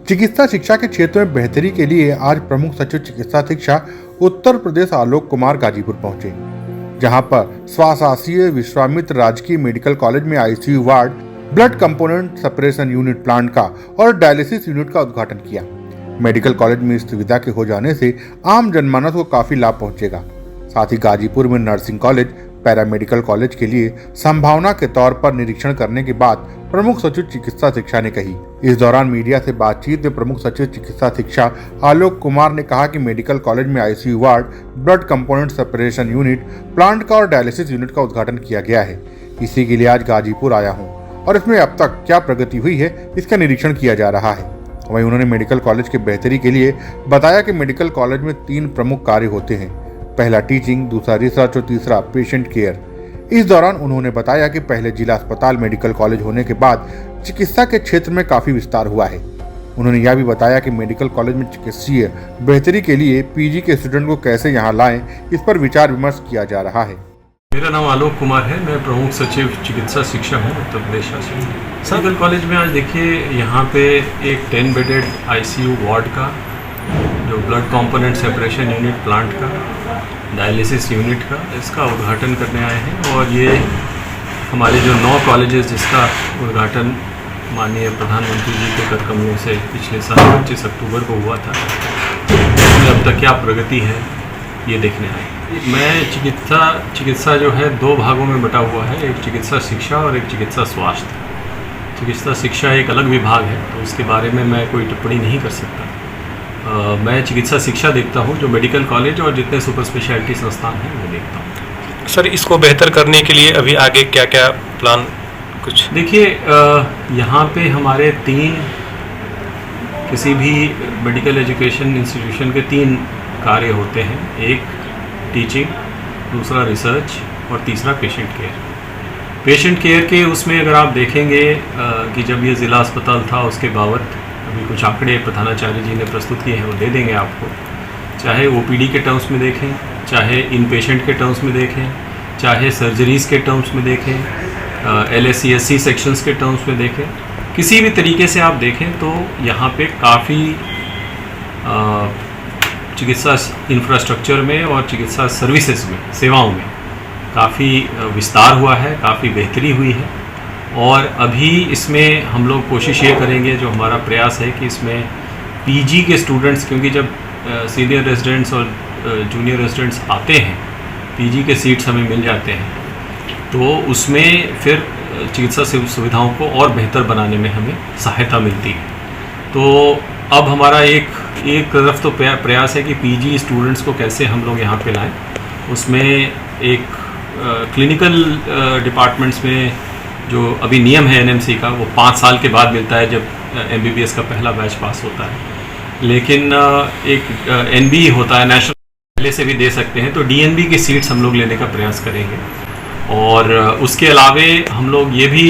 चिकित्सा शिक्षा के क्षेत्र में बेहतरी के लिए आज प्रमुख सचिव चिकित्सा शिक्षा उत्तर प्रदेश आलोक कुमार गाजीपुर पहुंचे, जहां पर स्वाशासीय विश्वामित्र राजकीय मेडिकल कॉलेज में ICU ward, blood component separation unit plant का और डायलिसिस यूनिट का उद्घाटन किया। मेडिकल कॉलेज में इस सुविधा के हो जाने से आम जनमानस को काफी लाभ पहुंचेगा। साथ ही गाजीपुर में नर्सिंग कॉलेज, पैरामेडिकल कॉलेज के लिए संभावना के तौर पर निरीक्षण करने के बाद प्रमुख सचिव चिकित्सा शिक्षा ने कही। इस दौरान मीडिया से बातचीत में प्रमुख सचिव चिकित्सा शिक्षा आलोक कुमार ने कहा कि मेडिकल कॉलेज में ICU ward, blood component separation unit plant का और डायलिसिस यूनिट का उद्घाटन किया गया है। इसी के लिए आज गाजीपुर आया हूँ और इसमें अब तक क्या प्रगति हुई है इसका निरीक्षण किया जा रहा है। वहीं उन्होंने मेडिकल कॉलेज के बेहतरी के लिए बताया कि मेडिकल कॉलेज में 3 प्रमुख कार्य होते हैं, पहला टीचिंग, दूसरा रिसर्च और तीसरा पेशेंट केयर। इस दौरान उन्होंने बताया कि पहले जिला अस्पताल मेडिकल कॉलेज होने के बाद चिकित्सा के क्षेत्र में काफी विस्तार हुआ है। उन्होंने यह भी बताया कि मेडिकल कॉलेज में चिकित्सीय बेहतरी के लिए पीजी के स्टूडेंट को कैसे यहां लाएं, इस पर विचार विमर्श किया जा रहा है। मेरा नाम आलोक कुमार है, मैं प्रमुख सचिव चिकित्सा शिक्षा हूँ उत्तर प्रदेश शासन। मेडिकल कॉलेज में आज देखिए यहाँ पे एक 10 बेडेड आईसीयू वार्ड का, जो blood component separation unit plant का, डायलिसिस यूनिट का, इसका उद्घाटन करने आए हैं। और ये हमारे जो 9 कॉलेजेस जिसका उद्घाटन माननीय प्रधानमंत्री जी के कर कमलों से पिछले साल 25 अक्टूबर को हुआ था, उसमें अब तक क्या प्रगति है ये देखने आए। मैं चिकित्सा जो है 2 भागों में बटा हुआ है, एक चिकित्सा शिक्षा और एक चिकित्सा स्वास्थ्य। चिकित्सा शिक्षा एक अलग विभाग है, तो उसके बारे में मैं कोई टिप्पणी नहीं कर सकता। मैं चिकित्सा शिक्षा देखता हूँ, जो मेडिकल कॉलेज और जितने सुपर स्पेशलिटी संस्थान हैं वो देखता हूँ। सर, इसको बेहतर करने के लिए अभी आगे क्या क्या प्लान कुछ? देखिए, यहाँ पे हमारे 3 किसी भी मेडिकल एजुकेशन इंस्टीट्यूशन के 3 कार्य होते हैं, एक टीचिंग, दूसरा रिसर्च और तीसरा पेशेंट केयर। पेशेंट केयर के उसमें अगर आप देखेंगे कि जब ये ज़िला अस्पताल था उसके बाबत अभी कुछ आंकड़े प्रधानाचार्य जी ने प्रस्तुत किए हैं, वो दे देंगे आपको। चाहे ओपीडी के टर्म्स में देखें, चाहे इन पेशेंट के टर्म्स में देखें, चाहे सर्जरीज़ के टर्म्स में देखें, LSC-SC सेक्शंस के टर्म्स में देखें, किसी भी तरीके से आप देखें तो यहाँ पे काफ़ी चिकित्सा इंफ्रास्ट्रक्चर में और चिकित्सा सर्विसेज में, सेवाओं में काफ़ी विस्तार हुआ है, काफ़ी बेहतरी हुई है। और अभी इसमें हम लोग कोशिश ये करेंगे, जो हमारा प्रयास है कि इसमें पीजी के स्टूडेंट्स, क्योंकि जब सीनियर रेजिडेंट्स और जूनियर रेजिडेंट्स आते हैं, पीजी के सीट्स हमें मिल जाते हैं, तो उसमें फिर चिकित्सा सुविधाओं को और बेहतर बनाने में हमें सहायता मिलती है। तो अब हमारा एक तरफ तो प्रयास है कि पीजी स्टूडेंट्स को कैसे हम लोग यहाँ पे लाएं। उसमें एक क्लिनिकल डिपार्टमेंट्स में जो अभी नियम है एनएमसी का, वो 5 साल के बाद मिलता है जब एमबीबीएस का पहला बैच पास होता है। लेकिन एक एनबी होता है, नेशनल, पहले से भी दे सकते हैं, तो डीएनबी की सीट्स हम लोग लेने का प्रयास करेंगे। और उसके अलावे हम लोग ये भी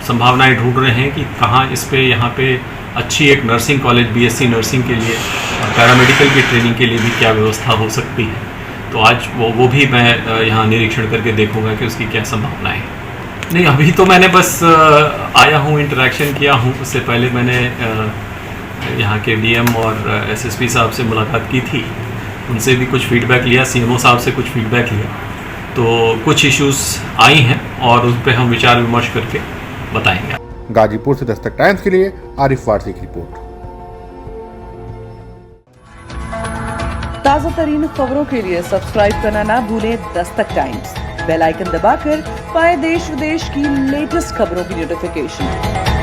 संभावनाएं ढूंढ रहे हैं कि कहाँ इस पे यहाँ पे अच्छी एक नर्सिंग कॉलेज, बीएससी नर्सिंग के लिए और पैरामेडिकल की ट्रेनिंग के लिए भी क्या व्यवस्था हो सकती है। तो आज वो भी मैं यहाँ निरीक्षण करके देखूँगा कि उसकी क्या संभावनाएं हैं। नहीं, अभी तो मैंने बस आया हूँ, इंटरेक्शन किया हूँ। उससे पहले मैंने यहाँ के डीएम और एसएसपी साहब से मुलाकात की थी, उनसे भी कुछ फीडबैक लिया, सीएमओ साहब से कुछ फीडबैक लिया। तो कुछ इश्यूज आई हैं और उस पर हम विचार विमर्श करके बताएंगे। गाजीपुर से दस्तक टाइम्स के लिए आरिफ वारसी की रिपोर्ट। ताज़ा तरीन खबरों के लिए सब्सक्राइब करना ना भूलें दस्तक टाइम्स। बेल आइकन दबाकर पाएं देश विदेश की लेटेस्ट खबरों की नोटिफिकेशन।